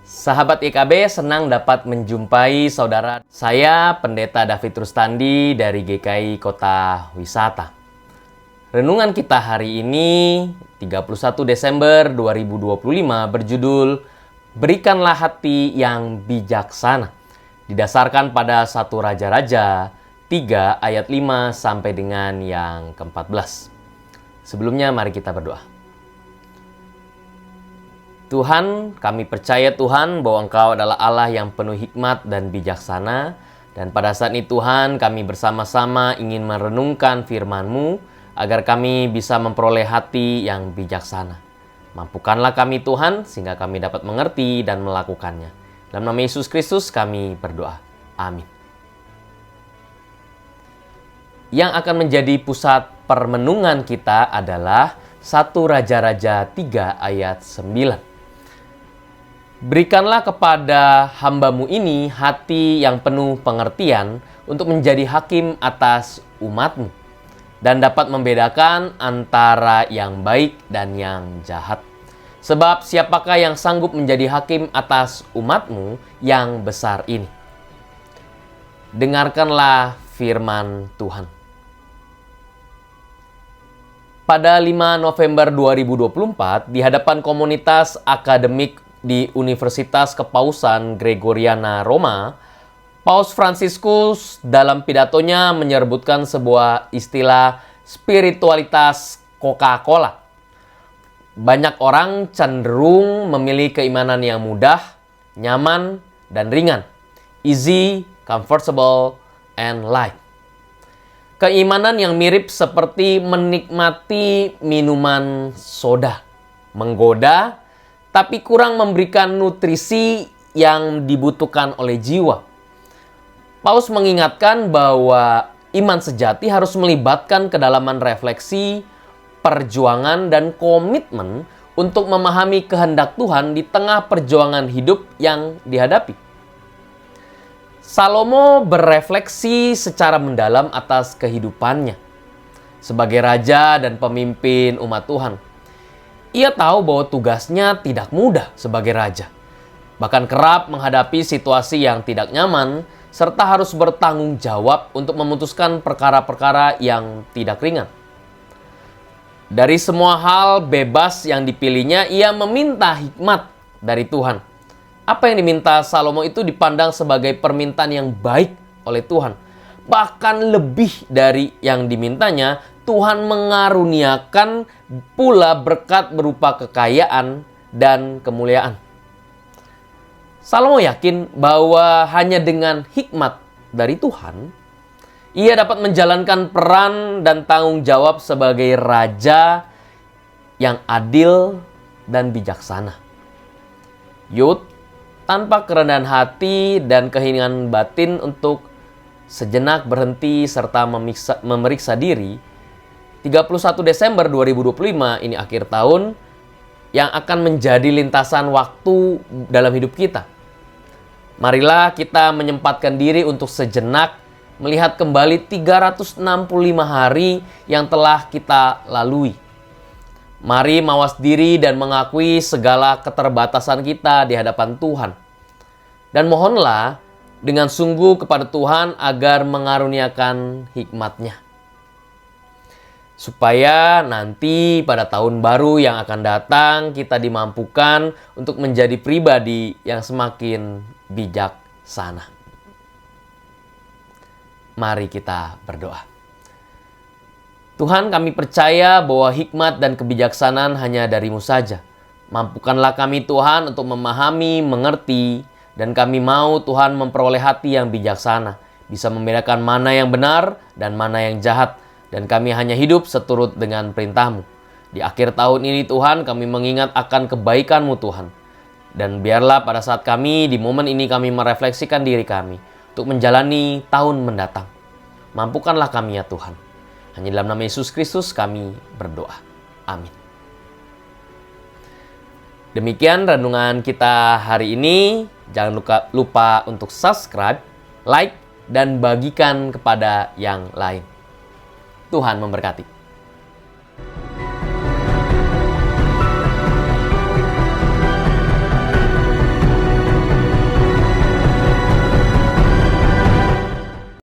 Sahabat IKB, senang dapat menjumpai saudara. Saya Pendeta David Rustandi dari GKI Kota Wisata. Renungan kita hari ini 31 Desember 2025 berjudul Berikanlah Hati yang Bijaksana. Didasarkan pada 1 Raja-Raja 3 ayat 5 sampai dengan yang ke-14. Sebelumnya mari kita berdoa. Tuhan, kami percaya Tuhan bahwa Engkau adalah Allah yang penuh hikmat dan bijaksana. Dan pada saat ini Tuhan, kami bersama-sama ingin merenungkan firman-Mu agar kami bisa memperoleh hati yang bijaksana. Mampukanlah kami Tuhan sehingga kami dapat mengerti dan melakukannya. Dalam nama Yesus Kristus kami berdoa. Amin. Yang akan menjadi pusat permenungan kita adalah 1 Raja-Raja 3 ayat 9. Berikanlah kepada hamba-Mu ini hati yang penuh pengertian untuk menjadi hakim atas umat-Mu dan dapat membedakan antara yang baik dan yang jahat. Sebab siapakah yang sanggup menjadi hakim atas umat-Mu yang besar ini? Dengarkanlah firman Tuhan. Pada 5 November 2024, di hadapan komunitas akademik di Universitas Kepausan Gregoriana Roma, Paus Fransiskus dalam pidatonya menyebutkan sebuah istilah spiritualitas Coca-Cola. Banyak orang cenderung memilih keimanan yang mudah, nyaman, dan ringan. Easy, comfortable, and light. Keimanan yang mirip seperti menikmati minuman soda. Menggoda, tapi kurang memberikan nutrisi yang dibutuhkan oleh jiwa. Paus mengingatkan bahwa iman sejati harus melibatkan kedalaman refleksi, perjuangan, dan komitmen untuk memahami kehendak Tuhan di tengah perjuangan hidup yang dihadapi. Salomo berefleksi secara mendalam atas kehidupannya sebagai raja dan pemimpin umat Tuhan. Ia tahu bahwa tugasnya tidak mudah sebagai raja, bahkan kerap menghadapi situasi yang tidak nyaman, serta harus bertanggung jawab untuk memutuskan perkara-perkara yang tidak ringan. Dari semua hal bebas yang dipilihnya, ia meminta hikmat dari Tuhan. Apa yang diminta Salomo itu dipandang sebagai permintaan yang baik oleh Tuhan. Bahkan lebih dari yang dimintanya, Tuhan mengaruniakan pula berkat berupa kekayaan dan kemuliaan. Salomo yakin bahwa hanya dengan hikmat dari Tuhan, ia dapat menjalankan peran dan tanggung jawab sebagai raja yang adil dan bijaksana. Yud, tanpa kerendahan hati dan keheningan batin untuk sejenak berhenti serta memeriksa diri, 31 Desember 2025 ini akhir tahun yang akan menjadi lintasan waktu dalam hidup kita. Marilah kita menyempatkan diri untuk sejenak melihat kembali 365 hari yang telah kita lalui. Mari mawas diri dan mengakui segala keterbatasan kita di hadapan Tuhan. Dan mohonlah dengan sungguh kepada Tuhan agar mengaruniakan hikmat-Nya. Supaya nanti pada tahun baru yang akan datang kita dimampukan untuk menjadi pribadi yang semakin bijaksana. Mari kita berdoa. Tuhan, kami percaya bahwa hikmat dan kebijaksanaan hanya dari-Mu saja. Mampukanlah kami Tuhan untuk memahami, mengerti, dan kami mau Tuhan memperoleh hati yang bijaksana. Bisa membedakan mana yang benar dan mana yang jahat. Dan kami hanya hidup seturut dengan perintah-Mu. Di akhir tahun ini Tuhan, kami mengingat akan kebaikan-Mu Tuhan. Dan biarlah pada saat kami, di momen ini kami merefleksikan diri kami untuk menjalani tahun mendatang. Mampukanlah kami ya Tuhan. Hanya dalam nama Yesus Kristus kami berdoa. Amin. Demikian renungan kita hari ini. Jangan lupa untuk subscribe, like, dan bagikan kepada yang lain. Tuhan memberkati.